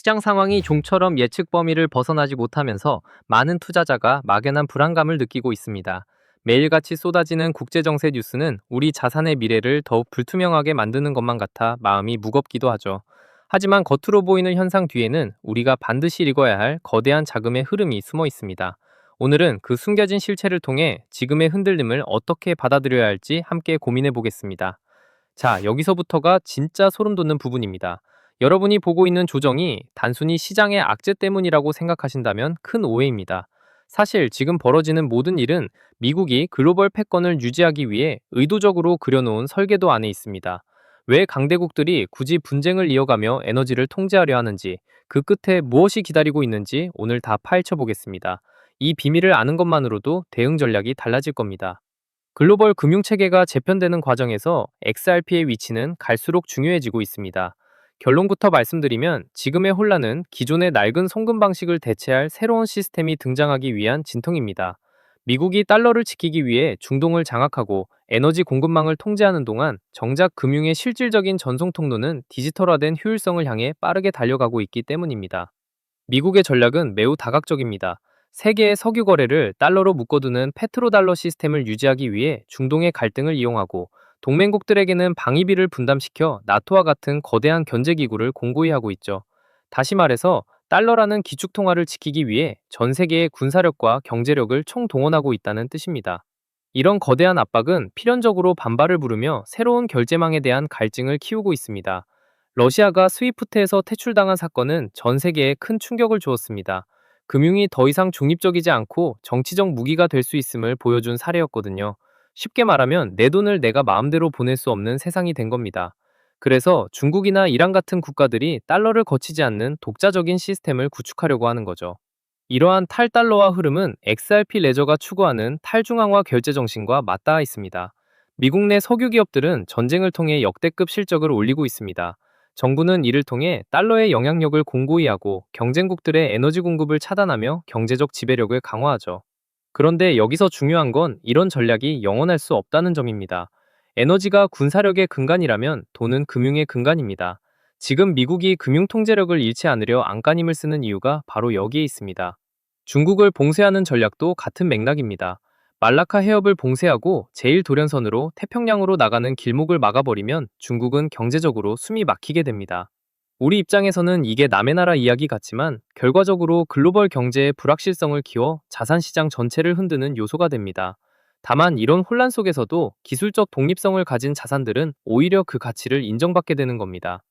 시장 상황이 좀처럼 예측 범위를 벗어나지 못하면서 많은 투자자가 막연한 불안감을 느끼고 있습니다. 매일같이 쏟아지는 국제정세 뉴스는 우리 자산의 미래를 더욱 불투명하게 만드는 것만 같아 마음이 무겁기도 하죠. 하지만 겉으로 보이는 현상 뒤에는 우리가 반드시 읽어야 할 거대한 자금의 흐름이 숨어 있습니다. 오늘은 그 숨겨진 실체를 통해 지금의 흔들림을 어떻게 받아들여야 할지 함께 고민해 보겠습니다. 자, 여기서부터가 진짜 소름 돋는 부분입니다. 여러분이 보고 있는 조정이 단순히 시장의 악재 때문이라고 생각하신다면 큰 오해입니다. 사실 지금 벌어지는 모든 일은 미국이 글로벌 패권을 유지하기 위해 의도적으로 그려놓은 설계도 안에 있습니다. 왜 강대국들이 굳이 분쟁을 이어가며 에너지를 통제하려 하는지, 그 끝에 무엇이 기다리고 있는지 오늘 다 파헤쳐 보겠습니다. 이 비밀을 아는 것만으로도 대응 전략이 달라질 겁니다. 글로벌 금융체계가 재편되는 과정에서 XRP의 위치는 갈수록 중요해지고 있습니다. 결론부터 말씀드리면 지금의 혼란은 기존의 낡은 송금 방식을 대체할 새로운 시스템이 등장하기 위한 진통입니다. 미국이 달러를 지키기 위해 중동을 장악하고 에너지 공급망을 통제하는 동안 정작 금융의 실질적인 전송 통로는 디지털화된 효율성을 향해 빠르게 달려가고 있기 때문입니다. 미국의 전략은 매우 다각적입니다. 세계의 석유 거래를 달러로 묶어두는 페트로달러 시스템을 유지하기 위해 중동의 갈등을 이용하고 동맹국들에게는 방위비를 분담시켜 나토와 같은 거대한 견제기구를 공고히 하고 있죠. 다시 말해서 달러라는 기축통화를 지키기 위해 전 세계의 군사력과 경제력을 총동원하고 있다는 뜻입니다. 이런 거대한 압박은 필연적으로 반발을 부르며 새로운 결제망에 대한 갈증을 키우고 있습니다. 러시아가 스위프트에서 퇴출당한 사건은 전 세계에 큰 충격을 주었습니다. 금융이 더 이상 중립적이지 않고 정치적 무기가 될 수 있음을 보여준 사례였거든요. 쉽게 말하면 내 돈을 내가 마음대로 보낼 수 없는 세상이 된 겁니다. 그래서 중국이나 이란 같은 국가들이 달러를 거치지 않는 독자적인 시스템을 구축하려고 하는 거죠. 이러한 탈달러화 흐름은 XRP 레저가 추구하는 탈중앙화 결제 정신과 맞닿아 있습니다. 미국 내 석유 기업들은 전쟁을 통해 역대급 실적을 올리고 있습니다. 정부는 이를 통해 달러의 영향력을 공고히 하고 경쟁국들의 에너지 공급을 차단하며 경제적 지배력을 강화하죠. 그런데 여기서 중요한 건 이런 전략이 영원할 수 없다는 점입니다. 에너지가 군사력의 근간이라면 돈은 금융의 근간입니다. 지금 미국이 금융 통제력을 잃지 않으려 안간힘을 쓰는 이유가 바로 여기에 있습니다. 중국을 봉쇄하는 전략도 같은 맥락입니다. 말라카 해협을 봉쇄하고 제1도련선으로 태평양으로 나가는 길목을 막아버리면 중국은 경제적으로 숨이 막히게 됩니다. 우리 입장에서는 이게 남의 나라 이야기 같지만 결과적으로 글로벌 경제의 불확실성을 키워 자산시장 전체를 흔드는 요소가 됩니다. 다만 이런 혼란 속에서도 기술적 독립성을 가진 자산들은 오히려 그 가치를 인정받게 되는 겁니다.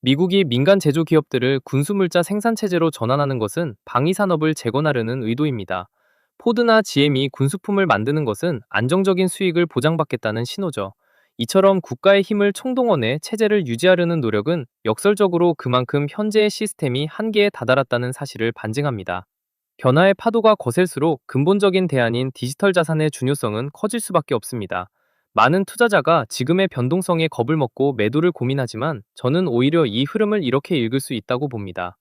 미국이 민간 제조 기업들을 군수물자 생산체제로 전환하는 것은 방위산업을 재건하려는 의도입니다. 포드나 GM이 군수품을 만드는 것은 안정적인 수익을 보장받겠다는 신호죠. 이처럼 국가의 힘을 총동원해 체제를 유지하려는 노력은 역설적으로 그만큼 현재의 시스템이 한계에 다다랐다는 사실을 반증합니다. 변화의 파도가 거셀수록 근본적인 대안인 디지털 자산의 중요성은 커질 수밖에 없습니다. 많은 투자자가 지금의 변동성에 겁을 먹고 매도를 고민하지만 저는 오히려 이 흐름을 이렇게 읽을 수 있다고 봅니다.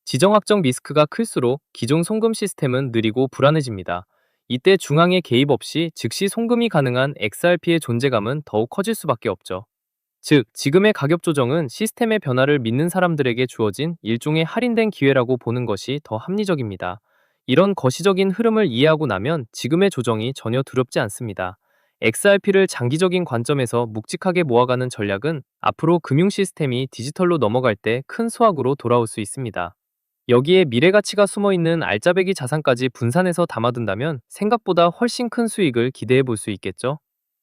지정학적 리스크가 클수록 기존 송금 시스템은 느리고 불안해집니다. 이때 중앙의 개입 없이 즉시 송금이 가능한 XRP의 존재감은 더욱 커질 수밖에 없죠. 즉, 지금의 가격 조정은 시스템의 변화를 믿는 사람들에게 주어진 일종의 할인된 기회라고 보는 것이 더 합리적입니다. 이런 거시적인 흐름을 이해하고 나면 지금의 조정이 전혀 두렵지 않습니다. XRP를 장기적인 관점에서 묵직하게 모아가는 전략은 앞으로 금융 시스템이 디지털로 넘어갈 때 큰 수확으로 돌아올 수 있습니다. 여기에 미래 가치가 숨어 있는 알짜배기 자산까지 분산해서 담아둔다면 생각보다 훨씬 큰 수익을 기대해 볼 수 있겠죠?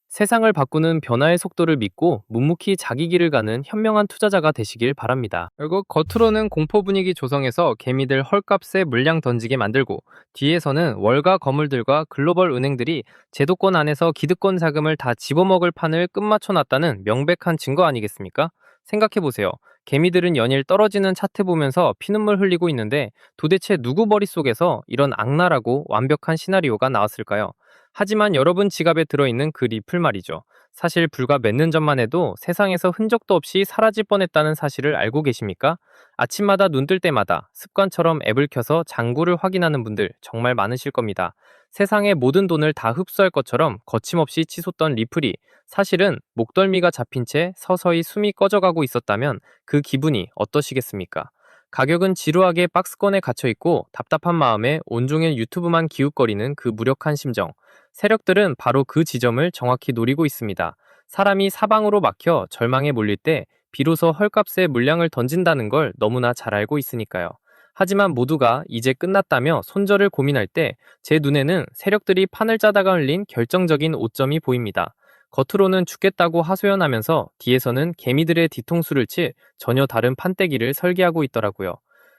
세상을 바꾸는 변화의 속도를 믿고 묵묵히 자기 길을 가는 현명한 투자자가 되시길 바랍니다. 결국 겉으로는 공포 분위기 조성해서 개미들 헐값에 물량 던지게 만들고 뒤에서는 월가 거물들과 글로벌 은행들이 제도권 안에서 기득권 자금을 다 집어먹을 판을 끝마쳐 놨다는 명백한 증거 아니겠습니까? 생각해보세요. 개미들은 연일 떨어지는 차트 보면서 피눈물 흘리고 있는데 도대체 누구 머릿속에서 이런 악랄하고 완벽한 시나리오가 나왔을까요? 하지만 여러분 지갑에 들어있는 그 리플 말이죠. 사실 불과 몇 년 전만 해도 세상에서 흔적도 없이 사라질 뻔했다는 사실을 알고 계십니까? 아침마다 눈뜰 때마다 습관처럼 앱을 켜서 장부를 확인하는 분들 정말 많으실 겁니다. 세상의 모든 돈을 다 흡수할 것처럼 거침없이 치솟던 리플이 사실은 목덜미가 잡힌 채 서서히 숨이 꺼져가고 있었다면 그 기분이 어떠시겠습니까? 가격은 지루하게 박스권에 갇혀있고 답답한 마음에 온종일 유튜브만 기웃거리는 그 무력한 심정. 세력들은 바로 그 지점을 정확히 노리고 있습니다. 사람이 사방으로 막혀 절망에 몰릴 때 비로소 헐값에 물량을 던진다는 걸 너무나 잘 알고 있으니까요. 하지만 모두가 이제 끝났다며 손절을 고민할 때 제 눈에는 세력들이 판을 짜다가 흘린 결정적인 오점이 보입니다. 겉으로는 죽겠다고 하소연하면서 뒤에서는 개미들의 뒤통수를 칠 전혀 다른 판때기를 설계하고 있더라고요.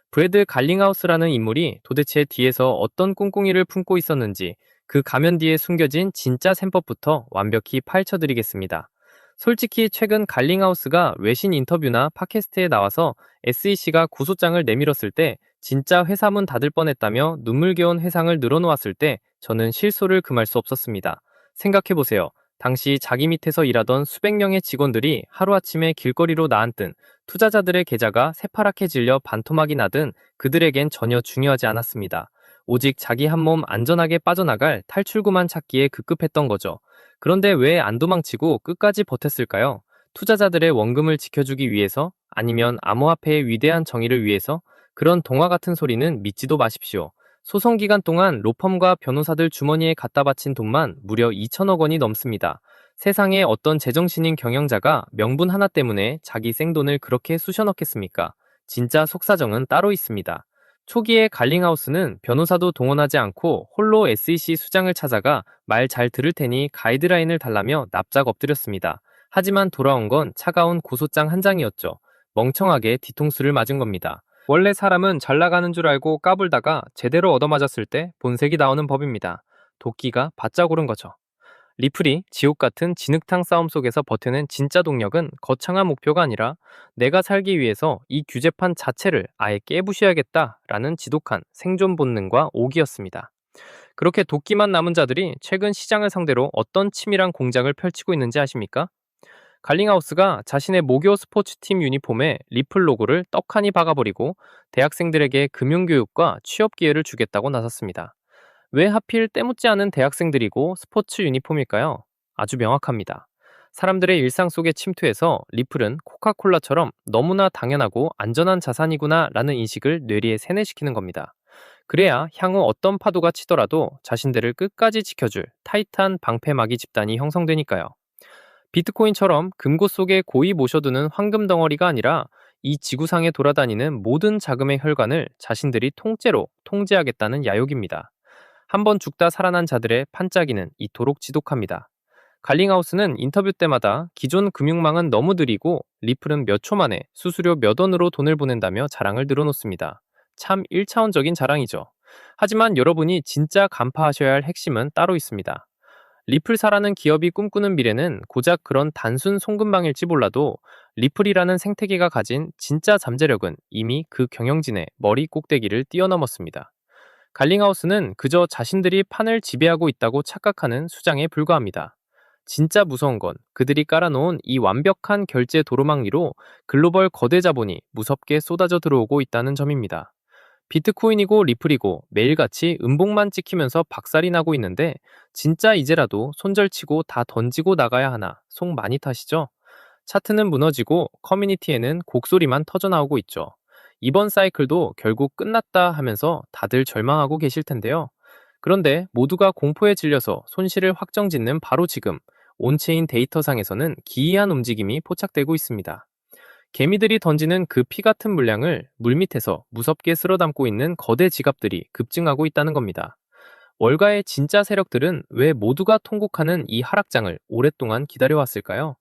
브래드 갈링하우스라는 인물이 도대체 뒤에서 어떤 꿍꿍이를 품고 있었는지 그 가면 뒤에 숨겨진 진짜 셈법부터 완벽히 파헤쳐드리겠습니다. 솔직히 최근 갈링하우스가 외신 인터뷰나 팟캐스트에 나와서 SEC가 고소장을 내밀었을 때 진짜 회사 문 닫을 뻔했다며 눈물겨운 회상을 늘어놓았을 때 저는 실소를 금할 수 없었습니다. 생각해보세요. 당시 자기 밑에서 일하던 수백 명의 직원들이 하루아침에 길거리로 나앉든 투자자들의 계좌가 새파랗게 질려 반토막이 나든 그들에겐 전혀 중요하지 않았습니다. 오직 자기 한 몸 안전하게 빠져나갈 탈출구만 찾기에 급급했던 거죠. 그런데 왜 안 도망치고 끝까지 버텼을까요? 투자자들의 원금을 지켜주기 위해서? 아니면 암호화폐의 위대한 정의를 위해서? 그런 동화 같은 소리는 믿지도 마십시오. 소송 기간 동안 로펌과 변호사들 주머니에 갖다 바친 돈만 무려 2천억 원이 넘습니다. 세상에 어떤 제정신인 경영자가 명분 하나 때문에 자기 생돈을 그렇게 쑤셔넣겠습니까? 진짜 속사정은 따로 있습니다. 초기에 갈링하우스는 변호사도 동원하지 않고 홀로 SEC 수장을 찾아가 말 잘 들을 테니 가이드라인을 달라며 납작 엎드렸습니다. 하지만 돌아온 건 차가운 고소장 한 장이었죠. 멍청하게 뒤통수를 맞은 겁니다. 원래 사람은 잘 나가는 줄 알고 까불다가 제대로 얻어맞았을 때 본색이 나오는 법입니다. 도끼가 바짝 오른 거죠. 리플이 지옥 같은 진흙탕 싸움 속에서 버티는 진짜 동력은 거창한 목표가 아니라 내가 살기 위해서 이 규제판 자체를 아예 깨부셔야겠다라는 지독한 생존 본능과 오기였습니다. 그렇게 도끼만 남은 자들이 최근 시장을 상대로 어떤 치밀한 공작을 펼치고 있는지 아십니까? 갈링하우스가 자신의 모교 스포츠팀 유니폼에 리플 로고를 떡하니 박아버리고 대학생들에게 금융교육과 취업 기회를 주겠다고 나섰습니다. 왜 하필 때묻지 않은 대학생들이고 스포츠 유니폼일까요? 아주 명확합니다. 사람들의 일상 속에 침투해서 리플은 코카콜라처럼 너무나 당연하고 안전한 자산이구나 라는 인식을 뇌리에 세뇌시키는 겁니다. 그래야 향후 어떤 파도가 치더라도 자신들을 끝까지 지켜줄 타이트한 방패막이 집단이 형성되니까요. 비트코인처럼 금고 속에 고이 모셔두는 황금 덩어리가 아니라 이 지구상에 돌아다니는 모든 자금의 혈관을 자신들이 통째로 통제하겠다는 야욕입니다. 한번 죽다 살아난 자들의 판짜기는 이토록 지독합니다. 갈링하우스는 인터뷰 때마다 기존 금융망은 너무 느리고 리플은 몇 초 만에 수수료 몇 원으로 돈을 보낸다며 자랑을 늘어놓습니다. 참 1차원적인 자랑이죠. 하지만 여러분이 진짜 간파하셔야 할 핵심은 따로 있습니다. 리플사라는 기업이 꿈꾸는 미래는 고작 그런 단순 송금망일지 몰라도 리플이라는 생태계가 가진 진짜 잠재력은 이미 그 경영진의 머리 꼭대기를 뛰어넘었습니다. 갈링하우스는 그저 자신들이 판을 지배하고 있다고 착각하는 수장에 불과합니다. 진짜 무서운 건 그들이 깔아놓은 이 완벽한 결제 도로망 위로 글로벌 거대 자본이 무섭게 쏟아져 들어오고 있다는 점입니다. 비트코인이고 리플이고 매일같이 음봉만 찍히면서 박살이 나고 있는데 진짜 이제라도 손절치고 다 던지고 나가야 하나 속 많이 타시죠? 차트는 무너지고 커뮤니티에는 곡소리만 터져나오고 있죠. 이번 사이클도 결국 끝났다 하면서 다들 절망하고 계실 텐데요. 그런데 모두가 공포에 질려서 손실을 확정짓는 바로 지금 온체인 데이터상에서는 기이한 움직임이 포착되고 있습니다. 개미들이 던지는 그 피 같은 물량을 물밑에서 무섭게 쓸어담고 있는 거대 지갑들이 급증하고 있다는 겁니다. 월가의 진짜 세력들은 왜 모두가 통곡하는 이 하락장을 오랫동안 기다려왔을까요?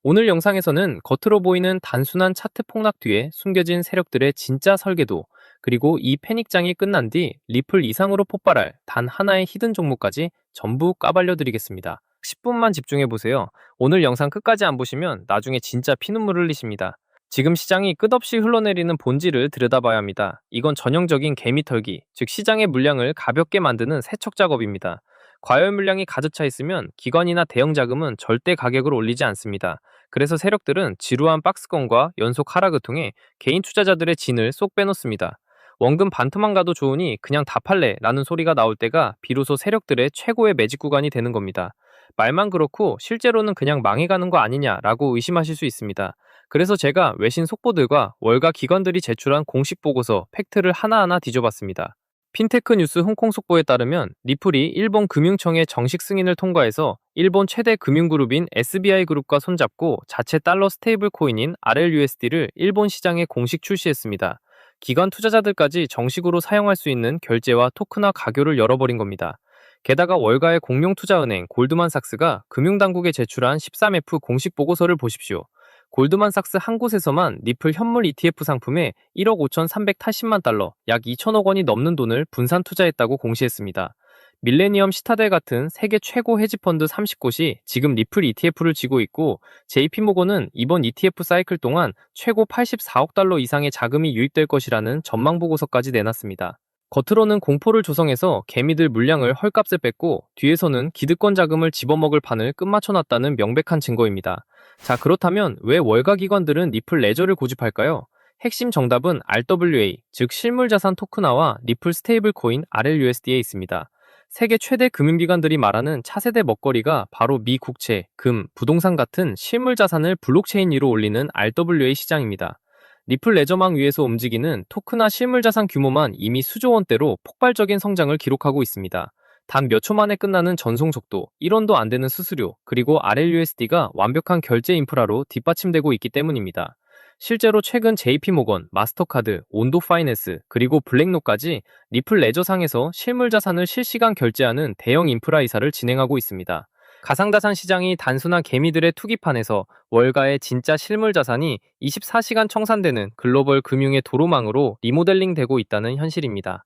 오늘 영상에서는 겉으로 보이는 단순한 차트 폭락 뒤에 숨겨진 세력들의 진짜 설계도, 그리고 이 패닉장이 끝난 뒤 리플 이상으로 폭발할 단 하나의 히든 종목까지 전부 까발려드리겠습니다. 10분만 집중해보세요. 오늘 영상 끝까지 안 보시면 나중에 진짜 피눈물 흘리십니다. 지금 시장이 끝없이 흘러내리는 본질을 들여다봐야 합니다. 이건 전형적인 개미 털기, 즉 시장의 물량을 가볍게 만드는 세척 작업입니다. 과열 물량이 가득 차 있으면 기관이나 대형 자금은 절대 가격을 올리지 않습니다. 그래서 세력들은 지루한 박스권과 연속 하락을 통해 개인 투자자들의 진을 쏙 빼놓습니다. 원금 반토막 가도 좋으니 그냥 다 팔래 라는 소리가 나올 때가 비로소 세력들의 최고의 매직 구간이 되는 겁니다. 말만 그렇고 실제로는 그냥 망해가는 거 아니냐라고 의심하실 수 있습니다. 그래서 제가 외신 속보들과 월가 기관들이 제출한 공식 보고서, 팩트를 하나하나 뒤져봤습니다. 핀테크 뉴스 홍콩 속보에 따르면 리플이 일본 금융청의 정식 승인을 통과해서 일본 최대 금융그룹인 SBI 그룹과 손잡고 자체 달러 스테이블 코인인 RLUSD를 일본 시장에 공식 출시했습니다. 기관 투자자들까지 정식으로 사용할 수 있는 결제와 토큰화 가교를 열어버린 겁니다. 게다가 월가의 공룡투자은행 골드만삭스가 금융당국에 제출한 13F 공식 보고서를 보십시오. 골드만삭스 한 곳에서만 리플 현물 ETF 상품에 1억 5,380만 달러, 약 2천억 원이 넘는 돈을 분산 투자했다고 공시했습니다. 밀레니엄 시타델 같은 세계 최고 헤지펀드 30곳이 지금 리플 ETF를 쥐고 있고, JP모건은 이번 ETF 사이클 동안 최고 84억 달러 이상의 자금이 유입될 것이라는 전망 보고서까지 내놨습니다. 겉으로는 공포를 조성해서 개미들 물량을 헐값에 뺐고, 뒤에서는 기득권 자금을 집어먹을 판을 끝마쳐놨다는 명백한 증거입니다. 자, 그렇다면 왜 월가 기관들은 리플 레저를 고집할까요? 핵심 정답은 RWA, 즉 실물자산 토큰화와 리플 스테이블 코인 RLUSD에 있습니다. 세계 최대 금융기관들이 말하는 차세대 먹거리가 바로 미 국채, 금, 부동산 같은 실물자산을 블록체인 위로 올리는 RWA 시장입니다. 리플 레저망 위에서 움직이는 토크나 실물자산 규모만 이미 수조 원대로 폭발적인 성장을 기록하고 있습니다. 단 몇 초 만에 끝나는 전송 속도, 1원도 안 되는 수수료, 그리고 RLUSD가 완벽한 결제 인프라로 뒷받침되고 있기 때문입니다. 실제로 최근 JP모건, 마스터카드, 온도파이낸스, 그리고 블랙록까지 리플 레저상에서 실물자산을 실시간 결제하는 대형 인프라 이사를 진행하고 있습니다. 가상자산 시장이 단순한 개미들의 투기판에서 월가의 진짜 실물자산이 24시간 청산되는 글로벌 금융의 도로망으로 리모델링되고 있다는 현실입니다.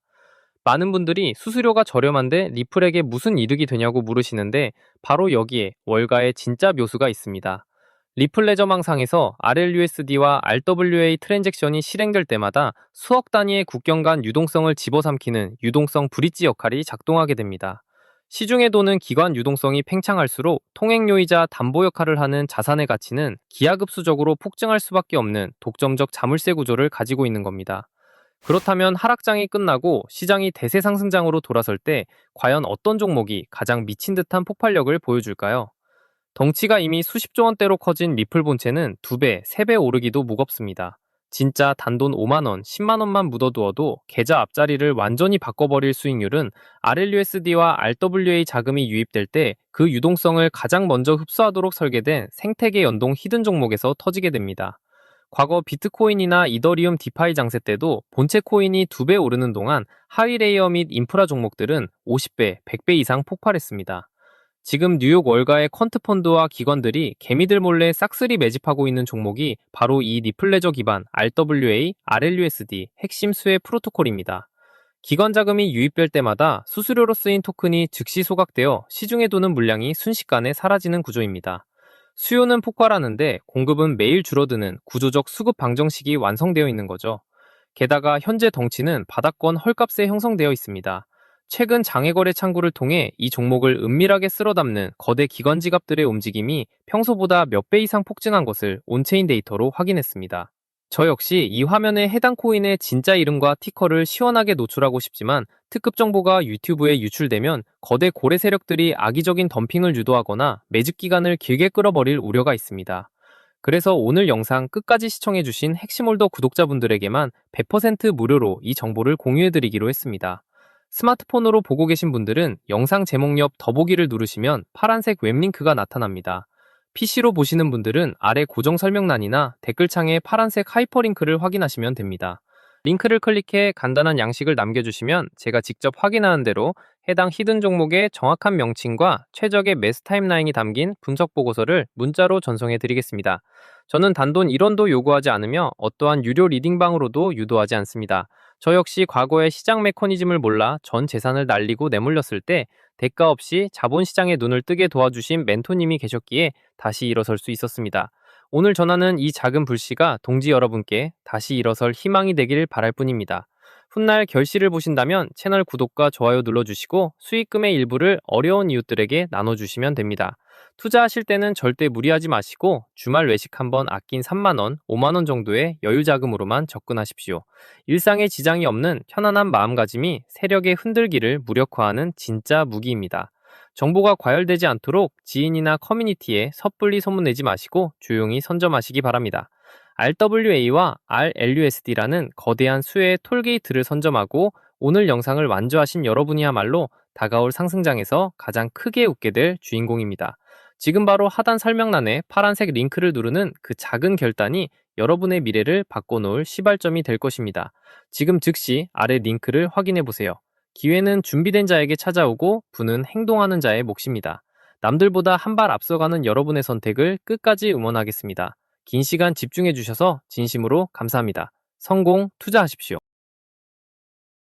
많은 분들이 수수료가 저렴한데 리플에게 무슨 이득이 되냐고 물으시는데, 바로 여기에 월가의 진짜 묘수가 있습니다. 리플 레저망상에서 RLUSD와 RWA 트랜잭션이 실행될 때마다 수억 단위의 국경 간 유동성을 집어삼키는 유동성 브릿지 역할이 작동하게 됩니다. 시중에 도는 기관 유동성이 팽창할수록 통행료이자 담보 역할을 하는 자산의 가치는 기하급수적으로 폭증할 수밖에 없는 독점적 자물쇠 구조를 가지고 있는 겁니다. 그렇다면 하락장이 끝나고 시장이 대세 상승장으로 돌아설 때 과연 어떤 종목이 가장 미친 듯한 폭발력을 보여줄까요? 덩치가 이미 수십조 원대로 커진 리플 본체는 2배, 3배 오르기도 무겁습니다. 진짜 단돈 5만 원, 10만 원만 묻어두어도 계좌 앞자리를 완전히 바꿔버릴 수익률은 RLUSD와 RWA 자금이 유입될 때 그 유동성을 가장 먼저 흡수하도록 설계된 생태계 연동 히든 종목에서 터지게 됩니다. 과거 비트코인이나 이더리움 디파이 장세 때도 본체 코인이 2배 오르는 동안 하위 레이어 및 인프라 종목들은 50배, 100배 이상 폭발했습니다. 지금 뉴욕 월가의 퀀트펀드와 기관들이 개미들 몰래 싹쓸이 매집하고 있는 종목이 바로 이 리플레저 기반 RWA, RLUSD 핵심 수혜 프로토콜입니다. 기관 자금이 유입될 때마다 수수료로 쓰인 토큰이 즉시 소각되어 시중에 도는 물량이 순식간에 사라지는 구조입니다. 수요는 폭발하는데 공급은 매일 줄어드는 구조적 수급 방정식이 완성되어 있는 거죠. 게다가 현재 덩치는 바닥권 헐값에 형성되어 있습니다. 최근 장외거래 창구를 통해 이 종목을 은밀하게 쓸어담는 거대 기관 지갑들의 움직임이 평소보다 몇 배 이상 폭증한 것을 온체인 데이터로 확인했습니다. 저 역시 이 화면에 해당 코인의 진짜 이름과 티커를 시원하게 노출하고 싶지만 특급 정보가 유튜브에 유출되면 거대 고래 세력들이 악의적인 덤핑을 유도하거나 매집 기간을 길게 끌어버릴 우려가 있습니다. 그래서 오늘 영상 끝까지 시청해주신 핵심홀더 구독자분들에게만 100% 무료로 이 정보를 공유해드리기로 했습니다. 스마트폰으로 보고 계신 분들은 영상 제목 옆 더보기를 누르시면 파란색 웹링크가 나타납니다. PC로 보시는 분들은 아래 고정 설명란이나 댓글창에 파란색 하이퍼링크를 확인하시면 됩니다. 링크를 클릭해 간단한 양식을 남겨주시면 제가 직접 확인하는 대로 해당 히든 종목의 정확한 명칭과 최적의 매수 타임라인이 담긴 분석 보고서를 문자로 전송해 드리겠습니다. 저는 단돈 1원도 요구하지 않으며 어떠한 유료 리딩방으로도 유도하지 않습니다. 저 역시 과거의 시장 메커니즘을 몰라 전 재산을 날리고 내몰렸을 때 대가 없이 자본시장의 눈을 뜨게 도와주신 멘토님이 계셨기에 다시 일어설 수 있었습니다. 오늘 전하는 이 작은 불씨가 동지 여러분께 다시 일어설 희망이 되길 바랄 뿐입니다. 훗날 결실을 보신다면 채널 구독과 좋아요 눌러주시고 수익금의 일부를 어려운 이웃들에게 나눠주시면 됩니다. 투자하실 때는 절대 무리하지 마시고 주말 외식 한번 아낀 3만원, 5만원 정도의 여유 자금으로만 접근하십시오. 일상에 지장이 없는 편안한 마음가짐이 세력의 흔들기를 무력화하는 진짜 무기입니다. 정보가 과열되지 않도록 지인이나 커뮤니티에 섣불리 소문내지 마시고 조용히 선점하시기 바랍니다. RWA와 RLUSD라는 거대한 수의 톨게이트를 선점하고 오늘 영상을 완주하신 여러분이야말로 다가올 상승장에서 가장 크게 웃게 될 주인공입니다. 지금 바로 하단 설명란에 파란색 링크를 누르는 그 작은 결단이 여러분의 미래를 바꿔놓을 시발점이 될 것입니다. 지금 즉시 아래 링크를 확인해 보세요. 기회는 준비된 자에게 찾아오고 부는 행동하는 자의 몫입니다. 남들보다 한 발 앞서가는 여러분의 선택을 끝까지 응원하겠습니다. 긴 시간 집중해 주셔서 진심으로 감사합니다. 성공 투자하십시오.